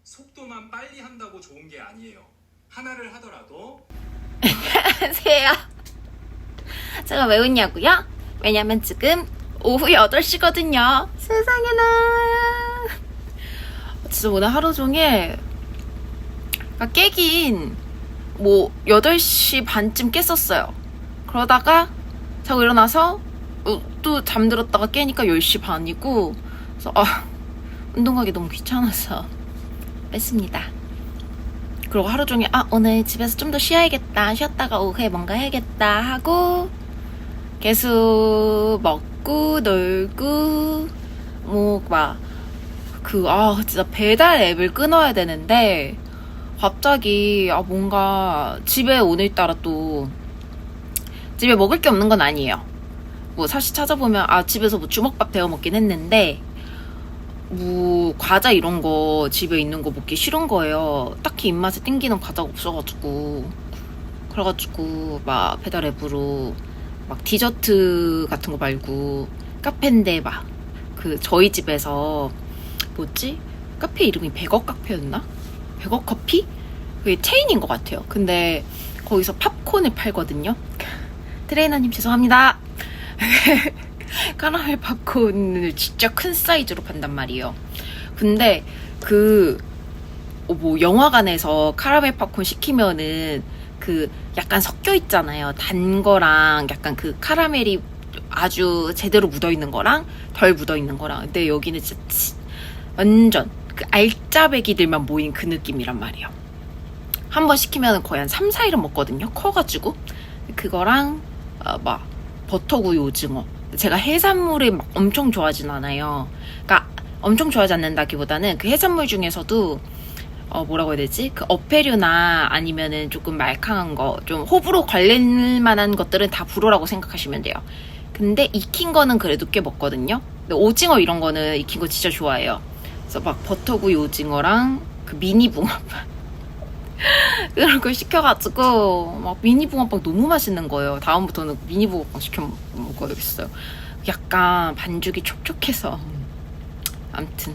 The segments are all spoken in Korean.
속도만 빨리 한다고 좋은 게 아니에요. 하나를 하더라도. 안녕하세요. 제가 왜 웃냐고요? 왜냐면 지금 오후 8시거든요. 세상에나. 진짜 오늘 하루 종일 깨긴 8시 반쯤 깼었어요. 그러다가 자고 일어나서 또 잠들었다가 깨니까 10시 반이고, 그래서 운동 가기 너무 귀찮아서 뺐습니다. 그리고 하루 종일 오늘 집에서 좀 더 쉬어야겠다, 쉬었다가 오후에 뭔가 해야겠다 하고 계속 먹고 놀고 진짜 배달 앱을 끊어야 되는데 갑자기 뭔가 집에 오늘따라 또 집에 먹을 게 없는 건 아니에요. 사실 찾아보면 집에서 주먹밥 데워 먹긴 했는데 과자 이런 거 집에 있는 거 먹기 싫은 거예요. 딱히 입맛에 땡기는 과자가 없어가지고. 그래가지고 배달 앱으로 디저트 같은 거 말고 카페인데 저희 집에서 카페 이름이 100억 카페였나? 100억 커피? 그게 체인인 것 같아요. 근데 거기서 팝콘을 팔거든요. 트레이너님 죄송합니다. 카라멜 팝콘을 진짜 큰 사이즈로 판단 말이에요. 근데 영화관에서 카라멜 팝콘 시키면은 약간 섞여 있잖아요. 단 거랑 약간 카라멜이 아주 제대로 묻어 있는 거랑 덜 묻어 있는 거랑. 근데 여기는 진짜 완전 알짜배기들만 모인 그 느낌이란 말이에요. 한 번 시키면 거의 한 3, 4일은 먹거든요. 커가지고. 그거랑 버터구이 오징어. 제가 해산물을 엄청 좋아하진 않아요. 그러니까 엄청 좋아하지 않는다기보다는 해산물 중에서도 뭐라고 해야 되지? 어패류나 아니면은 조금 말캉한 거, 좀 호불호 걸릴 만한 것들은 다 불호라고 생각하시면 돼요. 근데 익힌 거는 그래도 꽤 먹거든요. 근데 오징어 이런 거는 익힌 거 진짜 좋아해요. 그래서 버터구이 오징어랑 미니 붕어빵 그런 걸 시켜가지고 미니 붕어빵 너무 맛있는 거예요. 다음부터는 미니 붕어빵 시켜 먹어야겠어요. 약간 반죽이 촉촉해서. 암튼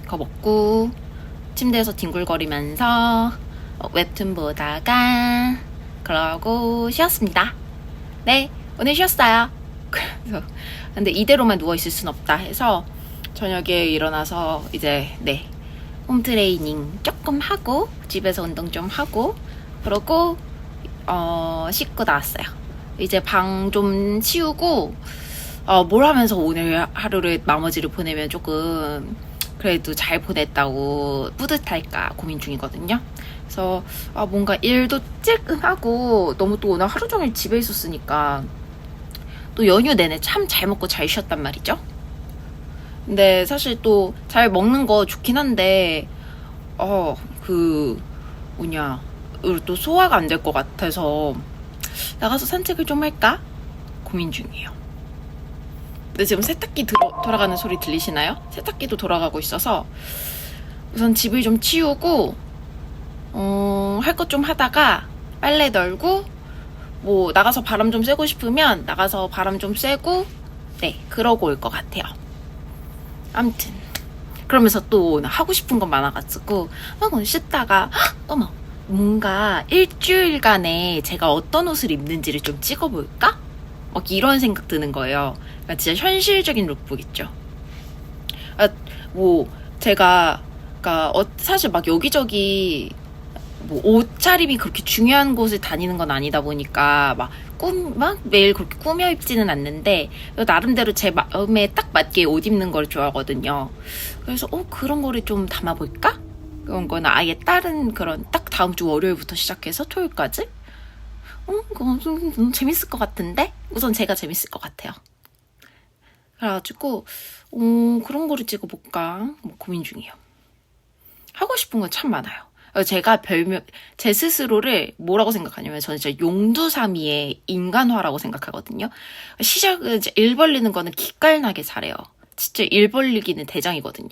그거 먹고 침대에서 뒹굴거리면서 웹툰 보다가 그러고 쉬었습니다. 네, 오늘 쉬었어요. 그래서 근데 이대로만 누워있을 순 없다 해서 저녁에 일어나서 이제 홈트레이닝 조금 하고 집에서 운동 좀 하고 그러고 씻고 나왔어요. 이제 방 좀 치우고 뭘 하면서 오늘 하루를 마무리를 보내면 조금 그래도 잘 보냈다고 뿌듯할까 고민 중이거든요. 그래서 뭔가 일도 찔끔하고 너무 또 오늘 하루 종일 집에 있었으니까 또 연휴 내내 참 잘 먹고 잘 쉬었단 말이죠. 근데 사실 또 잘 먹는 거 좋긴 한데 또 소화가 안 될 것 같아서 나가서 산책을 좀 할까 고민 중이에요. 근데 지금 세탁기 돌아가는 소리 들리시나요? 세탁기도 돌아가고 있어서 우선 집을 좀 치우고 할 것 좀 하다가 빨래 널고 나가서 바람 좀 쐬고 싶으면 나가서 바람 좀 쐬고 그러고 올 것 같아요. 아무튼 그러면서 또 하고 싶은 건 많아가지고 오늘 씻다가 어머 뭔가 일주일간에 제가 어떤 옷을 입는지를 좀 찍어볼까? 이런 생각 드는 거예요. 그러니까 진짜 현실적인 룩북 있죠. 제가 사실 여기저기 옷차림이 그렇게 중요한 곳을 다니는 건 아니다 보니까 매일 그렇게 꾸며 입지는 않는데 나름대로 제 마음에 딱 맞게 옷 입는 걸 좋아하거든요. 그래서 그런 거를 좀 담아볼까? 그런 거는 아예 다른 딱 다음 주 월요일부터 시작해서 토요일까지? 그거 좀 재밌을 것 같은데? 우선 제가 재밌을 것 같아요. 그래가지고 그런 거를 찍어볼까 고민 중이에요. 하고 싶은 건 참 많아요. 그래서 제가 제 스스로를 뭐라고 생각하냐면 저는 진짜 용두사미의 인간화라고 생각하거든요. 시작은 일 벌리는 거는 기깔나게 잘해요. 진짜 일 벌리기는 대장이거든요.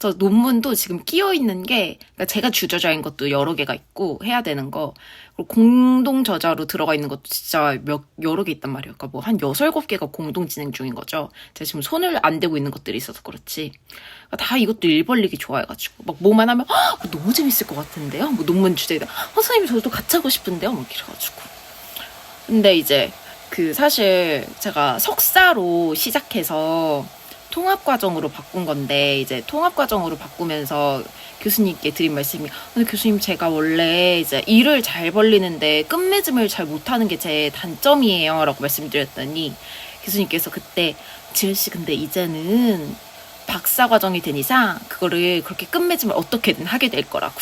그래서 논문도 지금 끼어 있는 게, 그러니까 제가 주저자인 것도 여러 개가 있고 해야 되는 거, 그리고 공동 저자로 들어가 있는 것도 진짜 여러 개 있단 말이에요. 그러니까 뭐 한 6, 7개가 공동 진행 중인 거죠. 제가 지금 손을 안 대고 있는 것들이 있어서 그렇지. 그러니까 다 이것도 일 벌리기 좋아해가지고 막 뭐만 하면 너무 재밌을 것 같은데요. 뭐 논문 주제에 선생님 저도 같이 하고 싶은데요. 막 이래가지고. 근데 이제 그 사실 제가 석사로 시작해서 통합과정으로 바꾼 건데, 이제 통합과정으로 바꾸면서 교수님께 드린 말씀이, 근데 교수님 제가 원래 이제 일을 잘 벌리는데 끝맺음을 잘 못하는 게 제 단점이에요 라고 말씀드렸더니 교수님께서 그때 지은씨 근데 이제는 박사과정이 된 이상 그거를 그렇게 끝맺음을 어떻게든 하게 될 거라고.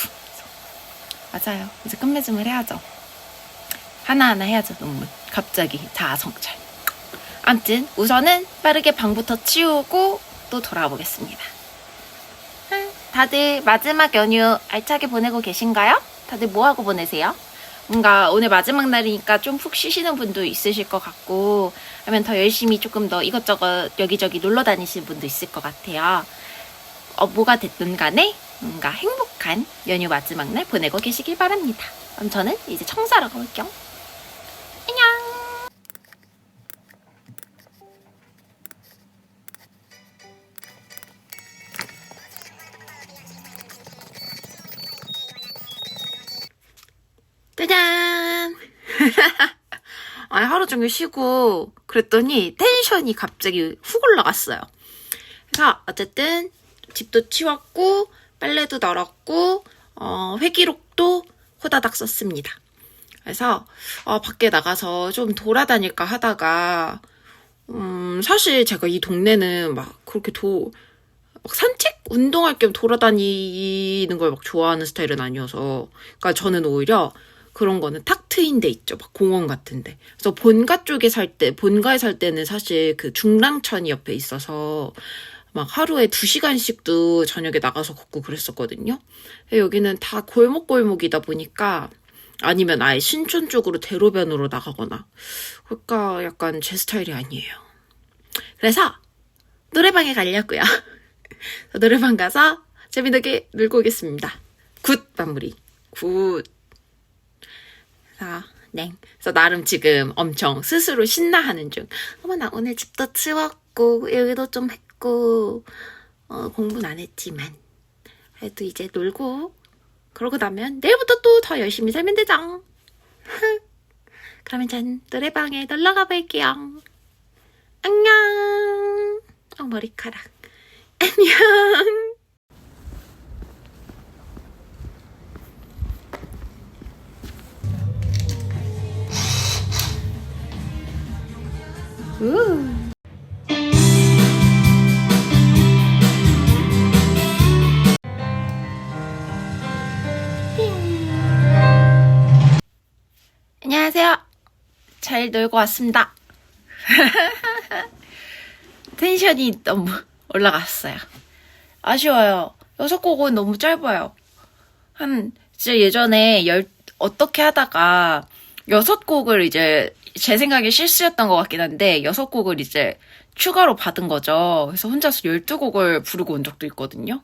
맞아요. 이제 끝맺음을 해야죠. 하나하나 해야죠. 논문. 갑자기 자아 성찰. 아무튼 우선은 빠르게 방부터 치우고 또 돌아보겠습니다. 다들 마지막 연휴 알차게 보내고 계신가요? 다들 뭐하고 보내세요? 뭔가 오늘 마지막 날이니까 좀 푹 쉬시는 분도 있으실 것 같고, 아니면 더 열심히 조금 더 이것저것 여기저기 놀러 다니시는 분도 있을 것 같아요. 뭐가 됐든 간에 뭔가 행복한 연휴 마지막 날 보내고 계시길 바랍니다. 그럼 저는 이제 청소하러 가볼게요. 안녕! 짜잔! 아니, 하루 종일 쉬고 그랬더니 텐션이 갑자기 훅 올라갔어요. 그래서 어쨌든 집도 치웠고 빨래도 널었고 회기록도 호다닥 썼습니다. 그래서 밖에 나가서 좀 돌아다닐까 하다가 사실 제가 이 동네는 막 그렇게 막 산책? 운동할 겸 돌아다니는 걸 막 좋아하는 스타일은 아니어서, 그러니까 저는 오히려 그런 거는 탁 트인 데 있죠. 막 공원 같은데. 그래서 본가에 살 때는 사실 그 중랑천이 옆에 있어서 막 하루에 2시간씩도 저녁에 나가서 걷고 그랬었거든요. 여기는 다 골목골목이다 보니까, 아니면 아예 신촌 쪽으로 대로변으로 나가거나, 그러니까 약간 제 스타일이 아니에요. 그래서 노래방에 가려고요. 노래방 가서 재미나게 놀고 오겠습니다. 굿 마무리. 굿. 그래서 나름 지금 엄청 스스로 신나하는 중. 어머나 오늘 집도 치웠고 여기도 좀 했고 공부는 안 했지만 그래도 이제 놀고, 그러고 나면 내일부터 또 더 열심히 살면 되죠. 그러면 전 노래방에 놀러 가볼게요. 안녕. 머리카락. 안녕. 안녕하세요. 잘 놀고 왔습니다. 텐션이 너무 올라갔어요. 아쉬워요. 6곡은 너무 짧아요. 진짜 예전에 어떻게 하다가 6곡을 이제 제 생각에 실수였던 것 같긴 한데 6곡을 이제 추가로 받은 거죠. 그래서 혼자서 12곡을 부르고 온 적도 있거든요.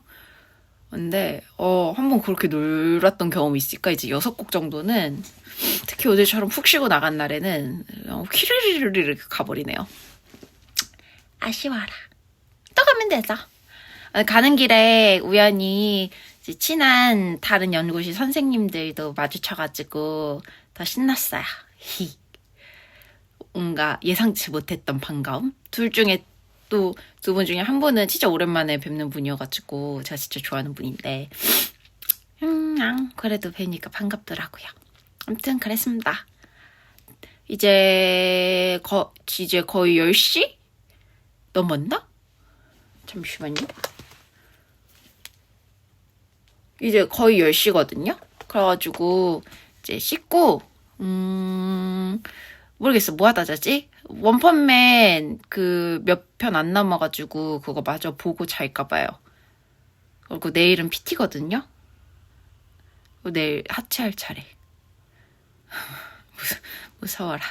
근데 한번 그렇게 놀았던 경험이 있으니까 이제 6곡 정도는, 특히 오늘처럼 푹 쉬고 나간 날에는 휘르르르르 가버리네요. 아쉬워라. 또 가면 되죠. 가는 길에 우연히 이제 친한 다른 연구실 선생님들도 마주쳐가지고 더 신났어요. 뭔가 예상치 못했던 반가움? 둘 중에 또 2분 중에 한 분은 진짜 오랜만에 뵙는 분이어가지고 제가 진짜 좋아하는 분인데 그래도 뵈니까 반갑더라고요. 아무튼 그랬습니다. 이제 거의 10시? 넘었나? 잠시만요. 이제 거의 10시거든요? 그래가지고 이제 씻고 모르겠어. 뭐 하다 자지? 원펀맨 그 몇 편 안 남아가지고 그거 마저 보고 잘까봐요. 그리고 내일은 PT거든요. 내일 하체할 차례. 무서워라.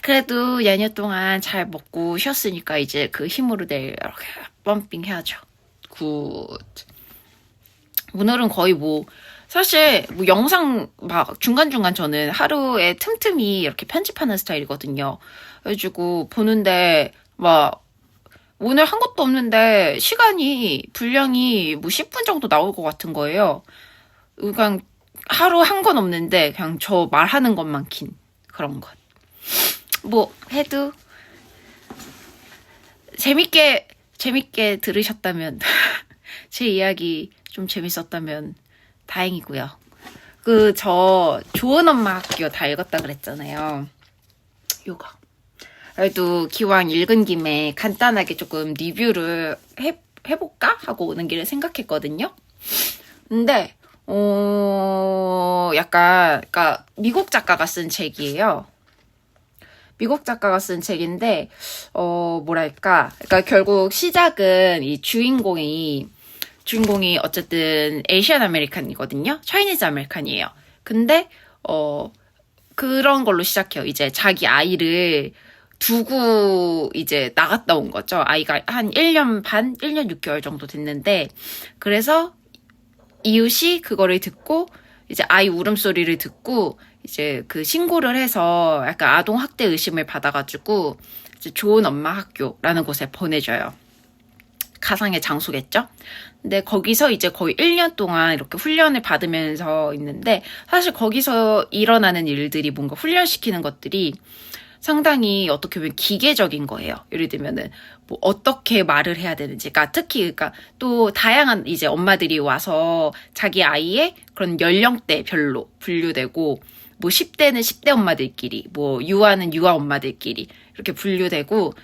그래도 연휴 동안 잘 먹고 쉬었으니까 이제 그 힘으로 내일 이렇게 펌핑 해야죠. 굿. 오늘은 거의 사실 영상 막 중간중간 저는 하루에 틈틈이 이렇게 편집하는 스타일이거든요. 그래가지고 보는데 오늘 한 것도 없는데 분량이 10분 정도 나올 것 같은 거예요. 그냥 하루 한 건 없는데 그냥 저 말하는 것만 긴 그런 것. 해도 재밌게 들으셨다면 제 이야기 좀 재밌었다면 다행이고요. 저 좋은 엄마 학교 다 읽었다 그랬잖아요. 요거. 그래도 기왕 읽은 김에 간단하게 조금 리뷰를 해볼까? 하고 오는 길에 생각했거든요. 근데, 그러니까 미국 작가가 쓴 책이에요. 미국 작가가 쓴 책인데, 그러니까 결국 시작은 이 주인공이 어쨌든 에이시안 아메리칸이거든요. 차이니즈 아메리칸이에요. 근데, 그런 걸로 시작해요. 이제 자기 아이를 두고 이제 나갔다 온 거죠. 아이가 한 1년 6개월 정도 됐는데, 그래서 이웃이 그거를 듣고, 이제 아이 울음소리를 듣고, 이제 그 신고를 해서 약간 아동학대 의심을 받아가지고, 이제 좋은 엄마 학교라는 곳에 보내줘요. 가상의 장소겠죠? 근데 거기서 이제 거의 1년 동안 이렇게 훈련을 받으면서 있는데, 사실 거기서 일어나는 일들이 뭔가 훈련시키는 것들이 상당히 어떻게 보면 기계적인 거예요. 예를 들면은 어떻게 말을 해야 되는지, 특히 또 다양한 이제 엄마들이 와서 자기 아이의 그런 연령대별로 분류되고, 10대는 10대 엄마들끼리, 유아는 유아 엄마들끼리 이렇게 분류되고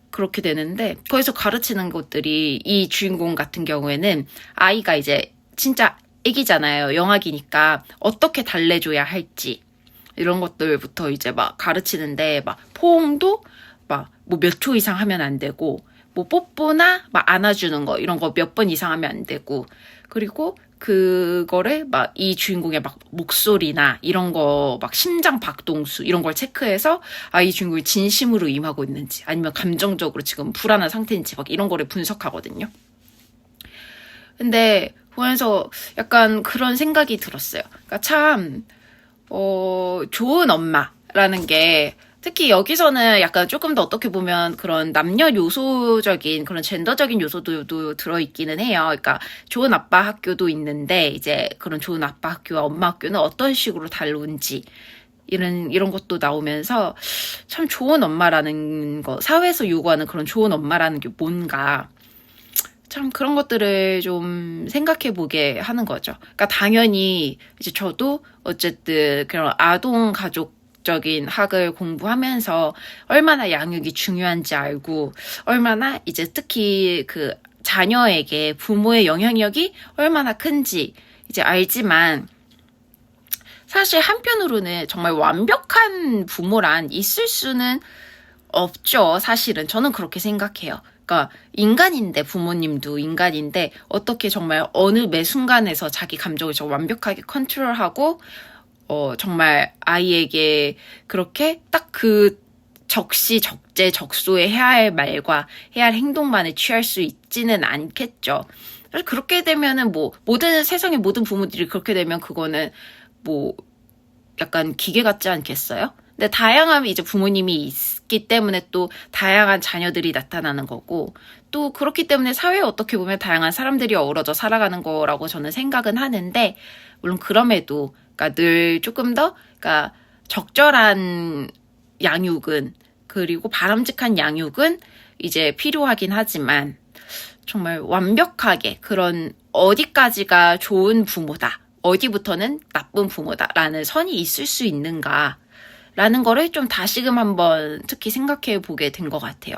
그렇게 되는데, 거기서 가르치는 것들이 이 주인공 같은 경우에는 아이가 이제 진짜 애기잖아요. 영아기니까 어떻게 달래줘야 할지 이런 것들부터 이제 가르치는데, 포옹도 몇 초 이상 하면 안 되고, 뽀뽀나 안아주는 거 이런 거 몇 번 이상 하면 안 되고, 그리고 그거를 이 주인공의 목소리나 이런 거 심장 박동수 이런 걸 체크해서 이 주인공이 진심으로 임하고 있는지 아니면 감정적으로 지금 불안한 상태인지 이런 거를 분석하거든요. 근데 보면서 약간 그런 생각이 들었어요. 그러니까 참 좋은 엄마라는 게, 특히 여기서는 약간 조금 더 어떻게 보면 그런 남녀 요소적인 그런 젠더적인 요소도 들어있기는 해요. 그러니까 좋은 아빠 학교도 있는데, 이제 그런 좋은 아빠 학교와 엄마 학교는 어떤 식으로 다루는지 이런 것도 나오면서 참 좋은 엄마라는 거, 사회에서 요구하는 그런 좋은 엄마라는 게 뭔가, 참 그런 것들을 좀 생각해 보게 하는 거죠. 그러니까 당연히 이제 저도 어쨌든 그런 아동 가족적인 학을 공부하면서 얼마나 양육이 중요한지 알고, 얼마나 이제 특히 그 자녀에게 부모의 영향력이 얼마나 큰지 이제 알지만, 사실 한편으로는 정말 완벽한 부모란 있을 수는 없죠. 사실은 저는 그렇게 생각해요. 그러니까 인간인데, 부모님도 인간인데 어떻게 정말 어느 매 순간에서 자기 감정을 완벽하게 컨트롤하고 정말 아이에게 그렇게 딱 그 적시 적재 적소에 해야 할 말과 해야 할 행동만을 취할 수 있지는 않겠죠. 그래서 그렇게 되면은 모든 세상의 모든 부모들이 그렇게 되면 그거는 약간 기계 같지 않겠어요? 근데 다양한 이제 부모님이 있기 때문에 또 다양한 자녀들이 나타나는 거고, 또 그렇기 때문에 사회에 어떻게 보면 다양한 사람들이 어우러져 살아가는 거라고 저는 생각은 하는데, 물론 그럼에도 늘 조금 더 적절한 양육은, 그리고 바람직한 양육은 이제 필요하긴 하지만, 정말 완벽하게 그런 어디까지가 좋은 부모다, 어디부터는 나쁜 부모다라는 선이 있을 수 있는가 라는 거를 좀 다시금 한번 특히 생각해 보게 된 것 같아요.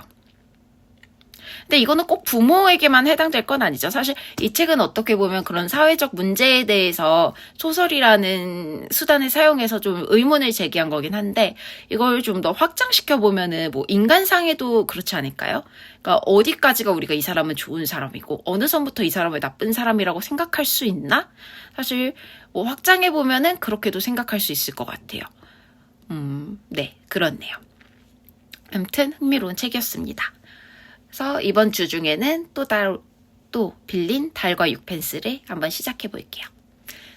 근데 이거는 꼭 부모에게만 해당될 건 아니죠. 사실 이 책은 어떻게 보면 그런 사회적 문제에 대해서 소설이라는 수단을 사용해서 좀 의문을 제기한 거긴 한데, 이걸 좀 더 확장시켜 보면은 인간상에도 그렇지 않을까요? 그러니까 어디까지가 우리가 이 사람은 좋은 사람이고 어느 선부터 이 사람을 나쁜 사람이라고 생각할 수 있나? 사실 뭐 확장해 보면은 그렇게도 생각할 수 있을 것 같아요. 네, 그렇네요. 아무튼 흥미로운 책이었습니다. 그래서 이번 주 중에는 또 빌린 달과 6펜스를 한번 시작해 볼게요.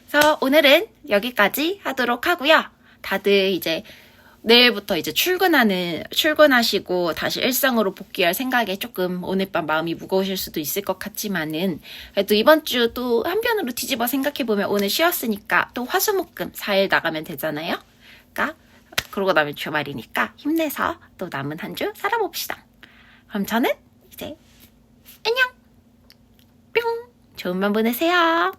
그래서 오늘은 여기까지 하도록 하고요. 다들 이제 내일부터 이제 출근하시고 다시 일상으로 복귀할 생각에 조금 오늘 밤 마음이 무거우실 수도 있을 것 같지만은 그래도 이번 주 또 한편으로 뒤집어 생각해보면 오늘 쉬었으니까 또 화수목금 4일 나가면 되잖아요. 그러니까 그러고 나면 주말이니까 힘내서 또 남은 한 주 살아봅시다. 그럼 저는 이제 안녕! 뿅! 좋은 밤 보내세요.